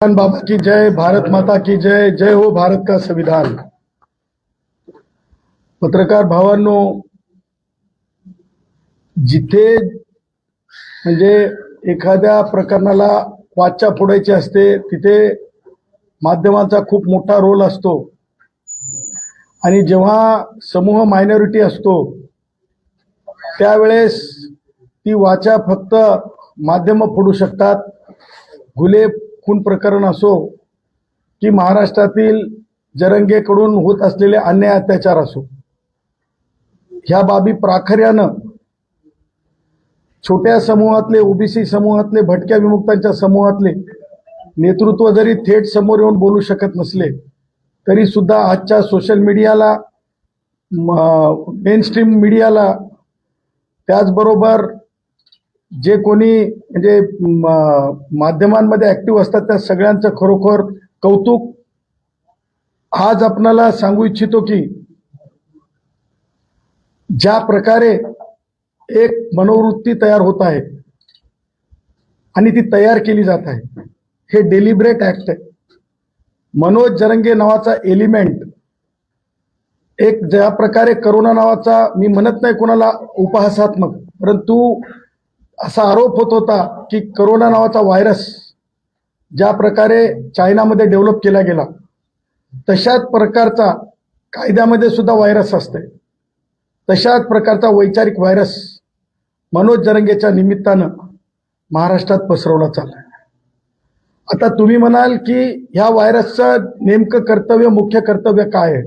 बाबा की जय, भारत माता की जय, जय हो भारत का संविधान। पत्रकार भावांनो, जिथे म्हणजे एखाद्या प्रकरणाला वाचा फोडायची असते तिथे माध्यमांचा खूप मोठा रोल असतो आणि जेव्हा समूह मायनॉरिटी असतो त्यावेळेस ती वाचा फक्त माध्यम फोडू शकतात। घुले खून प्रकरण असो की महाराष्ट्रातील जरंगेकडून होत असलेले अन्याय अत्याचार असो, ह्या बाबी प्राखर्यानं छोट्या समूहातले, ओबीसी समूहातले, भटक्या विमुक्तांच्या समूहातले नेतृत्व जरी थेट समोर येऊन बोलू शकत नसले तरी सुद्धा आजच्या सोशल मीडियाला, मेनस्ट्रीम मीडियाला, त्याचबरोबर जे कोणी म्हणजे माध्यमांमध्ये ऍक्टिव्ह असतात त्या सगळ्यांचं खरोखर कौतुक। आज आपणाला सांगू इच्छितो की ज्या प्रकारे एक मनोवृत्ती तयार होत आहे आणि ती तयार केली जात आहे, हे डेलिब्रेट ऍक्ट आहे। मनोज जरंगे नावाचा एलिमेंट, एक ज्या प्रकारे करोना नावाचा, मी म्हणत नाही कोणाला उपहासात्मक, परंतु असा आरोप होत होता की करोना नावाचा व्हायरस ज्या प्रकारे चायनामध्ये डेव्हलप केला गेला तशाच प्रकारचा कायद्यामध्ये सुद्धा व्हायरस असते, तशाच प्रकारचा वैचारिक व्हायरस मनोज जरंगेच्या निमित्तानं महाराष्ट्रात पसरवला चाललाय। आता तुम्ही म्हणाल की ह्या व्हायरसचं नेमकं कर्तव्य, मुख्य कर्तव्य काय आहे,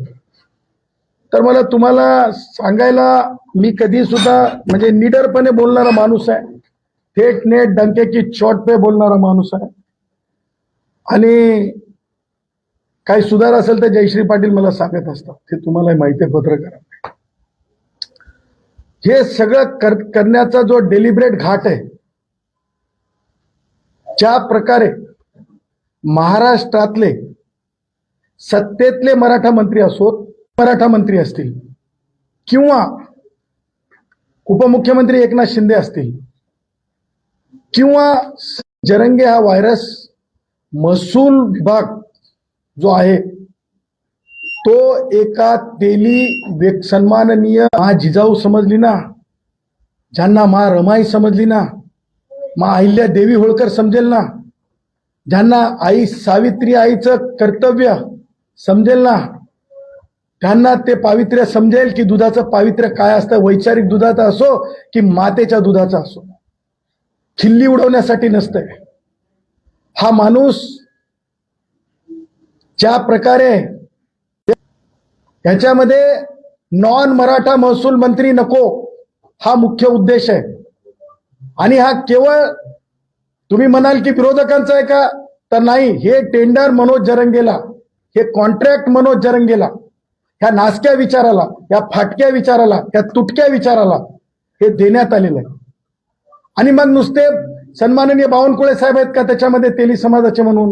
तर मला तुम्हाला सांगायला, मी कधी सुद्धा म्हणजे निडरपणे बोलणारा माणूस आहे, थेट नेट डंके की चोट पे बोलणारा माणूस आहे आणि काही सुधार असेल तर जयश्री पाटील मला सांगत असतात, ते तुम्हाला माहिती आहे पत्रकारांना। हे सगळं करण्याचा जो डेलिब्रेट घाट आहे, ज्या प्रकारे महाराष्ट्रातले सत्तेतले मराठा मंत्री असोत, मराठा मंत्री असतील किंवा उपमुख्यमंत्री एकनाथ शिंदे असतील किंवा जरंगे, हा व्हायरस महसूल विभाग जो आहे तो एका तेली सन्माननीय मा जिजाऊ समजली ना, ज्यांना मा रमाई समजली ना, मा अहिल्या देवी होळकर समजेल ना, ज्यांना आई सावित्री आईचं कर्तव्य समजेल ना, त्यांना ते पावित्र्य समजेल की दुधाचं पावित्र्य काय असतं, वैचारिक दुधाचं असो की मातेच्या दुधाचं असो, खिल्ली उडवण्यासाठी नसतंय। हा माणूस ज्या प्रकारे ह्याच्यामध्ये नॉन मराठा महसूल मंत्री नको, हा मुख्य उद्देश आहे आणि हा केवळ तुम्ही म्हणाल की विरोधकांचा आहे का, तर नाही, हे टेंडर मनोज जरंगेला, हे कॉन्ट्रॅक्ट मनोज जरंगेला, ह्या नासक्या विचाराला, या फाटक्या विचाराला, या तुटक्या विचाराला हे देण्यात आलेलं आहे। आणि मग नुसते सन्माननीय बावनकुळे साहेब आहेत का त्याच्यामध्ये तेली समाजाचे म्हणून,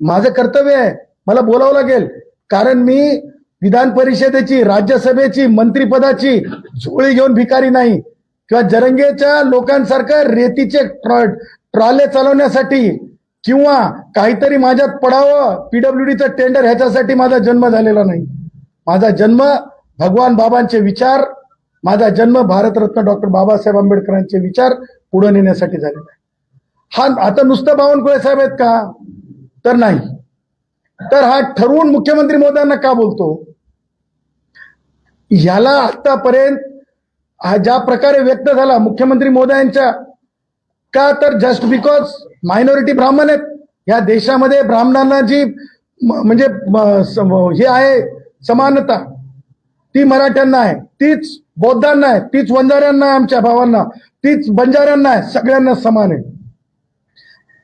माझं कर्तव्य आहे, मला बोलावं लागेल, कारण मी विधान परिषदेची, राज्यसभेची, मंत्रिपदाची झोळी घेऊन भिकारी नाही किंवा जरंगेच्या लोकांसारखं रेतीचे ट्रॉले चालवण्यासाठी किंवा काहीतरी माझ्यात पडावं, पीडब्ल्यूडीचं टेंडर, ह्याच्यासाठी माझा जन्म झालेला नाही। माझा जन्म भगवान बाबांचे विचार, माझा जन्म भारतरत्न डॉक्टर बाबासाहेब आंबेडकरांचे विचार पुढे नेण्यासाठी झालेला आहे। हा आता नुसतं बावनकुळे साहेब आहेत का, तर नाही, तर हा ठरवून मुख्यमंत्री महोदयांना का बोलतो, ह्याला आतापर्यंत हा ज्या प्रकारे व्यक्त झाला मुख्यमंत्री महोदयांच्या, का तर जस्ट बिकॉज मायनॉरिटी ब्राह्मण आहेत, या देशामध्ये ब्राह्मणांना जी म्हणजे हे आहे समानता, ती मराठ्यांना आहे, तीच बौद्धांना आहे, तीच वंजाऱ्यांना आहे, आमच्या भावांना, तीच बंजाऱ्यांना आहे, सगळ्यांना समान आहे।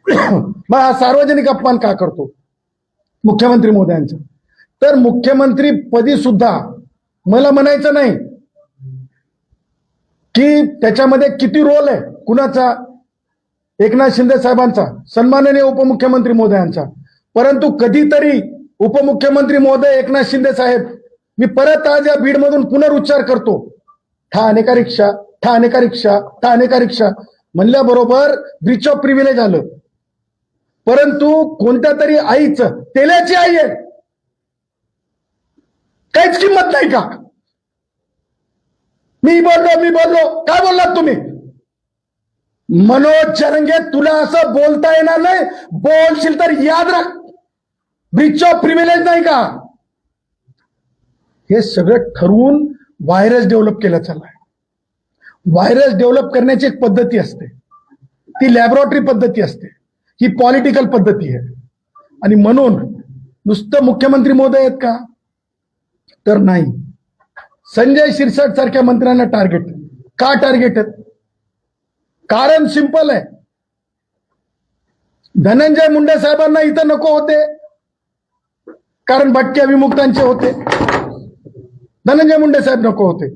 मग हा सार्वजनिक अपमान का करतो मुख्यमंत्री महोदयांचा, तर मुख्यमंत्री पदी सुद्धा मला म्हणायचं नाही की त्याच्यामध्ये किती रोल आहे कुणाचा, एकनाथ शिंदे साहेबांचा, सन्माननीय उपमुख्यमंत्री महोदयांचा, परंतु कधीतरी उपमुख्यमंत्री महोदय एकनाथ शिंदे साहेब, मी परत आज या बीडमधून पुनरुच्चार करतो, ठाणे का रिक्षा, ठाणे का रिक्षा, ठाणे का रिक्षा म्हणल्याबरोबर ब्रीच ऑफ प्रिव्हिलेज आलं, परंतु कोणत्या तरी आईचं, तेल्याची आई आहे, काहीच किंमत नाही का? मी बोललो, काय बोललात तुम्ही? मनोज जरंगे, तुला असं बोलता येणार नाही. बोलशील तर याद राख, ब्रीच ऑफ प्रिव्हिलेज नाही का? हे सगळं ठरवून व्हायरस डेव्हलप केलं चाललंय. व्हायरस डेव्हलप करण्याची एक पद्धती असते, ती लॅबोरेटरी पद्धती असते, ही पॉलिटिकल पद्धती आहे. आणि म्हणून नुसतं मुख्यमंत्री महोदय आहेत का? तर नाही. संजय शिरसाट सारख्या मंत्र्यांना टार्गेट. का टार्गेट आहेत? कारण सिंपल आहे. धनंजय मुंडे साहेबांना इथं नको होते, कारण भटक्या विमुक्तांचे होते. धनंजय मुंडे साहेब नको होते.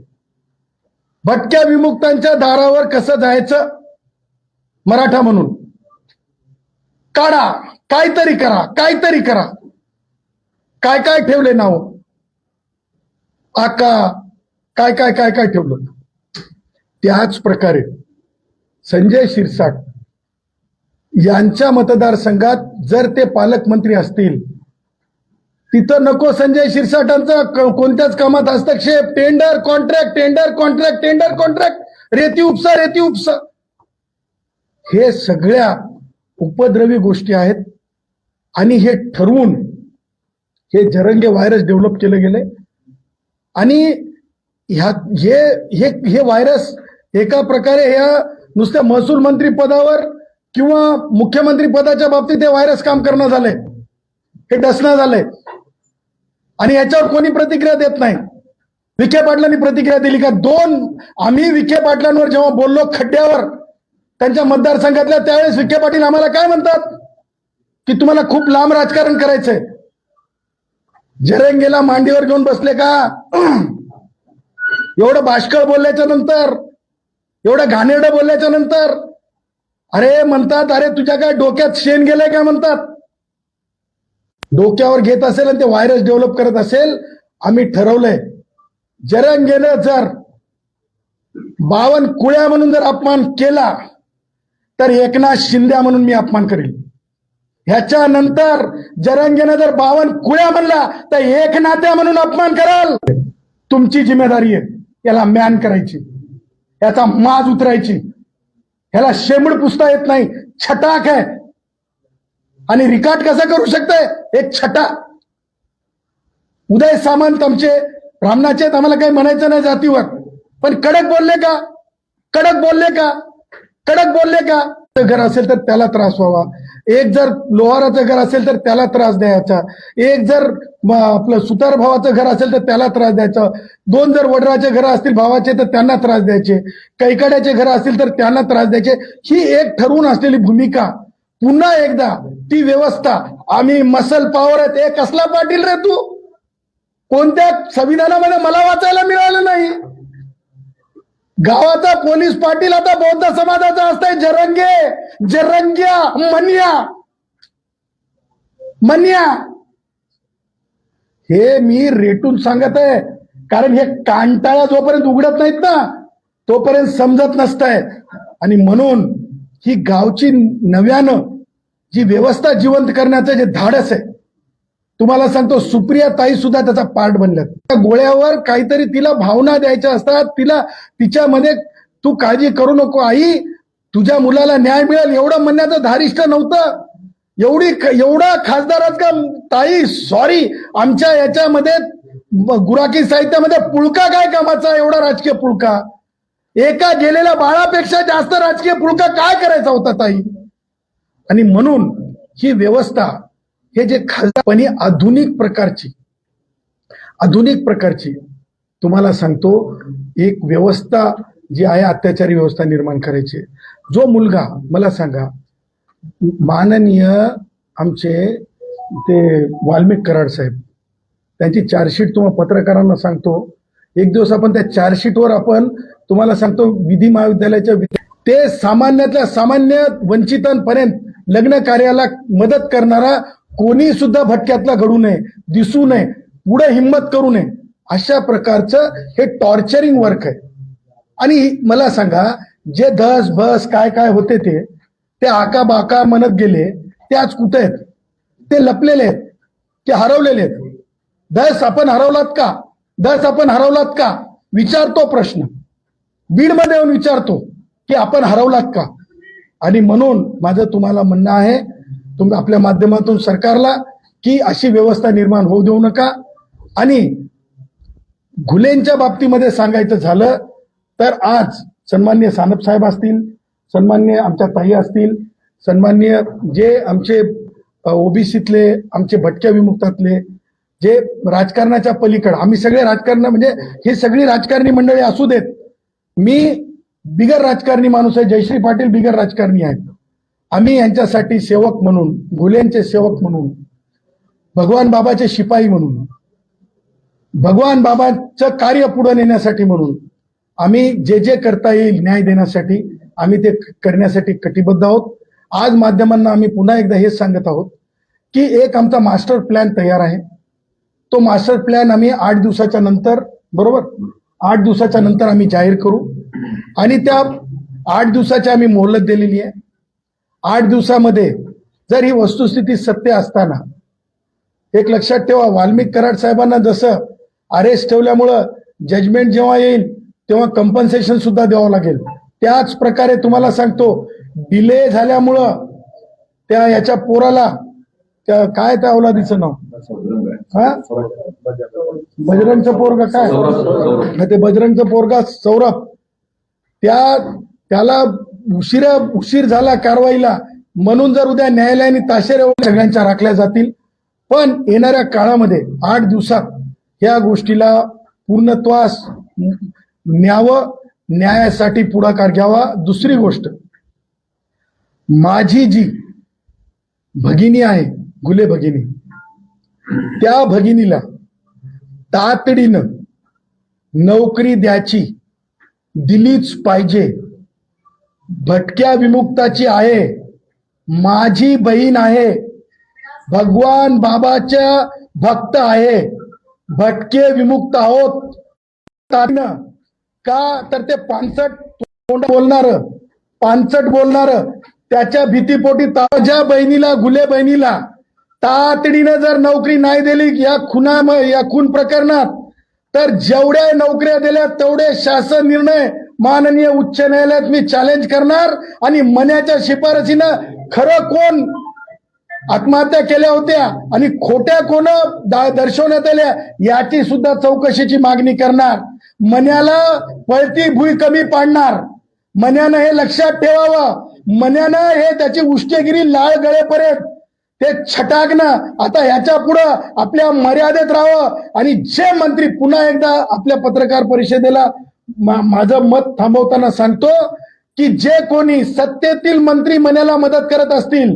भटक्या विमुक्तांच्या दारावर कसं जायचं मराठा म्हणून? काढा, काहीतरी करा, काहीतरी करा. काय काय ठेवले नाव, आका, काय काय काय काय ठेवलं. त्याच प्रकारे संजय शिरसाट यांच्या मतदारसंघात जर ते पालकमंत्री असतील, तिथं नको संजय शिरसाटांचा कोणत्याच कामात हस्तक्षेप. Tender contract, tender contract, tender contract, रेती उपसा, रेती उपसा. हे सगळ्या उपद्रवी गोष्टी आहेत. आणि हे ठरवून हे जरंगे व्हायरस डेव्हलप केलं गेले. आणि हे व्हायरस एका प्रकारे ह्या नुसत्या महसूल मंत्री पदावर किंवा मुख्यमंत्री पदाच्या बाबतीत हे व्हायरस काम करणं झालंय, हे डसणं झालंय. आणि याच्यावर कोणी प्रतिक्रिया देत नाही. विखे पाटलांनी प्रतिक्रिया दिली का? आम्ही विखे पाटलांवर जेव्हा बोललो खड्ड्यावर त्यांच्या मतदारसंघातल्या, त्यावेळेस विखे पाटील आम्हाला काय म्हणतात की तुम्हाला खूप लांब राजकारण करायचंय. जरंगेला मांडीवर घेऊन बसले का? एवढं बाष्कळ बोलल्याच्या नंतर, एवढं घाणेरडं बोलल्याच्या नंतर अरे म्हणतात, अरे तुझ्या काय डोक्यात शेण गेलंय काय म्हणतात. डोक्यावर घेत असेल आणि ते व्हायरस डेव्हलप करत असेल. आम्ही ठरवलंय, जरंगेनं जर 52 कुळ्या म्हणून जर अपमान केला तर एकनाथ शिंदे म्हणून मी अपमान करेल. ह्याच्यानंतर जरंगेनं जर 52 कुळ्या म्हणला तर एकनाथ्या म्हणून अपमान कराल. तुमची जिम्मेदारी आहे याला मॅन करायची, याचा माज उतरायची. ह्याला शेंबूड पुसता येत नाही, छटाक आहे. आणि रिकाट कसा करू शकताय? एक छटा. उदय सामंत आमचे ब्राह्मणाचे, आम्हाला काही म्हणायचं नाही जातीवर, पण कडक बोलले का? कडक बोलले का? कडक बोलले का? घर असेल तर त्याला त्रास व्हावा, एक जर लोहाराचं घर असेल तर त्याला त्रास द्यायचा, एक जर आपलं सुतार भावाचं घर असेल तर त्याला त्रास द्यायचा, 2 जर वडराचे घर असतील भावाचे तर त्यांना त्रास द्यायचे, कैकाड्याचे घर असतील तर त्यांना त्रास द्यायचे. ही एक ठरवून असलेली भूमिका. पुन्हा एकदा ती व्यवस्था, आम्ही मसल पॉवर आहेत. हे कसला पाटील रे तू? कोणत्या संविधानामध्ये मला वाचायला मिळालं नाही. गावाचा पोलीस पाटील आता बौद्ध समाजाचा असतंय. जरंग्या मन्या. हे मी रेटून सांगत आहे, कारण हे कांटाळा जोपर्यंत उघडत नाहीत ना तोपर्यंत समजत नसतंय. आणि म्हणून ही गावची नव्यानं जी व्यवस्था जिवंत करण्याचं जे धाडस आहे, तुम्हाला सांगतो, सुप्रिया ताई सुद्धा त्याचा पार्ट बनल्यात. त्या गोळ्यावर काहीतरी तिला भावना द्यायच्या असतात. तिच्यामध्ये तू काळजी करू नको आई, तुझ्या मुलाला न्याय मिळेल एवढं म्हणण्याचं धारिष्ट नव्हतं. एवढा खासदारात का ताई? सॉरी, आमच्या याच्यामध्ये गुराखी साहित्यामध्ये पुळका काय कामाचा? एवढा राजकीय पुळका, एका गेलेल्या बाळापेक्षा जास्त राजकीय पुळका काय करायचा होता ताई? आणि म्हणून ही व्यवस्था, हे जे खासदारपणी आधुनिक प्रकारची तुम्हाला सांगतो एक व्यवस्था जी आहे, अत्याचारी व्यवस्था निर्माण करायची. जो मुलगा, मला सांगा, माननीय आमचे ते वाल्मिक कराड साहेब, त्यांची चार्जशीट तुम्हाला पत्रकारांना सांगतो, एक दिवस आपण त्या चार्जशीटवर आपण तुम्हाला सांगतो, विधी महाविद्यालयाच्या ते सामान्यातल्या सामान्य वंचितांपर्यंत लग्न कार्याला मदत करणारा कोणी सुद्धा भटक्यातला घडू नये, दिसू नये, पुढे हिंमत करू नये, अशा प्रकारचं हे टॉर्चरिंग वर्क आहे. आणि मला सांगा, जे धस भस काय काय होते ते आका बाका म्हणत गेले, ते आज कुठे आहेत? ते लपलेले आहेत की हरवलेले आहेत? दस आपण हरवलात का? दस आपण हरवलात का? विचारतो प्रश्न, बीडमध्ये येऊन विचारतो की आपण हरवलात का? आणि म्हणून माझं तुम्हाला म्हणणं आहे, तुम्ही आपल्या माध्यमातून सरकारला, की अशी व्यवस्था निर्माण होऊ देऊ नका. आणि घुलेंच्या बाबतीमध्ये सांगायचं झालं तर आज सन्माननीय सानप साहेब असतील, सन्माननीय आमच्या ताई असतील, सन्माननीय जे आमचे ओबीसीतले, आमचे भटक्या विमुक्तातले, जे राजकारणाच्या पलीकडे, आम्ही सगळे राजकारण म्हणजे ही सगळी राजकारणी मंडळी असू देत, मी बिगर राजकारणी माणूस आहे, जयश्री पाटील बिगर राजकारणी आहेत. आम्ही यांच्यासाठी सेवक म्हणून, घुलेंचे सेवक म्हणून, भगवान बाबाचे शिपाई म्हणून, भगवान बाबांचं कार्य पुढे नेण्यासाठी म्हणून आम्ही जे जे करता येईल न्याय देण्यासाठी आम्ही ते करण्यासाठी कटिबद्ध आहोत. आज माध्यमांना आम्ही पुन्हा एकदा हेच सांगत आहोत की एक आमचा मास्टर प्लॅन तयार आहे. तो मास्टर प्लॅन आम्ही 8 दिवसाच्या नंतर, बरोबर 8 दिवसाच्या नंतर आम्ही जाहीर करू. आणि त्या 8 दिवसाची आम्ही मोहलत दिलेली आहे. 8 दिवसामध्ये जर ही वस्तुस्थिती सत्य असताना, एक लक्षात ठेवा, वाल्मिक कराड साहेबांना जसं अरेस्ट ठेवल्यामुळं जजमेंट जेव्हा येईल तेव्हा कंपन्सेशन सुद्धा द्यावं लागेल, त्याच प्रकारे तुम्हाला सांगतो डिले झाल्यामुळं त्या याच्या पोराला, त्या काय त्या औलादीचं नाव, हा बजरंगचं पोरगा, काय ते बजरंगचं पोरगा सौरभ, त्याला उशीर झाला कारवाईला म्हणून जर उद्या न्यायालयाने ताशेरे सगळ्यांच्या राखल्या जातील. पण येणाऱ्या काळामध्ये 8 दिवसात या गोष्टीला पूर्णत्वास न्यावं, न्यायासाठी पुढाकार घ्यावा. दुसरी गोष्ट, माझी जी भगिनी आहे, घुले भगिनी, त्या भगिनीला तातडीनं नोकरी द्यायची, दिलीच पाहिजे. भटक्या विमुक्ताची आहे, माझी बहीण आहे, भगवान बाबाच्या भक्त आहे, भटके विमुक्त आहोत. का तर ते पानसट बोलणार त्याच्या भीतीपोटी ताज्या बहिणीला, घुले बहिणीला तातडीनं जर नोकरी नाही दिली या खून प्रकरणात, तर जेवढ्या नोकऱ्या दिल्या तेवढे शासन निर्णय माननीय उच्च न्यायालयात मी चॅलेंज करणार. आणि मन्याच्या शिफारसीनं खरं कोण आत्महत्या केल्या होत्या आणि खोट्या कोण दर्शवण्यात आल्या याची सुद्धा चौकशीची मागणी करणार. मन्याला पळती भुई कमी पाडणार. मन्यानं हे लक्षात ठेवावं. मन्यानं हे त्याची उष्टेगिरी लाळ गळेपर्यंत ते छटाकणं आता ह्याच्या पुढं आपल्या मर्यादेत राहावं. आणि जे मंत्री, पुन्हा एकदा आपल्या पत्रकार परिषदेला माझं मत थांबवताना सांगतो की जे कोणी सत्तेतील मंत्री मन्याला मदत करत असतील,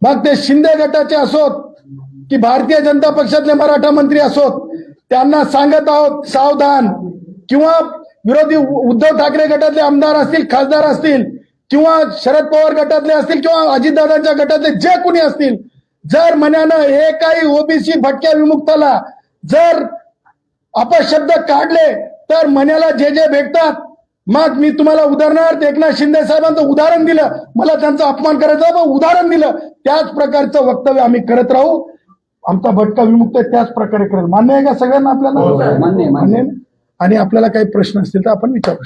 मग ते शिंदे गटाचे असोत की भारतीय जनता पक्षातले मराठा मंत्री असोत, त्यांना सांगत आहोत सावधान. किंवा विरोधी उद्धव ठाकरे गटातले आमदार असतील, खासदार असतील, किंवा शरद पवार गटातले असतील, किंवा अजितदादांच्या गटातले जे कोणी असतील, जर मन्यानं एकाही ओबीसी भटक्या विमुक्ताला जर अपशब्द काढले तर मन्याला जे जे भेटतात. मग मी तुम्हाला उदाहरणार्थ एकनाथ शिंदे साहेबांचं उदाहरण दिलं, मला त्यांचा अपमान करायचा पण उदाहरण दिलं, त्याच प्रकारचं वक्तव्य आम्ही करत राहू. आमचा भटका विमुक्त त्याच प्रकारे करत. मान्य आहे का सगळ्यांना आपल्याला? मान्य. आणि आपल्याला काही प्रश्न असतील तर आपण विचारू शकतो.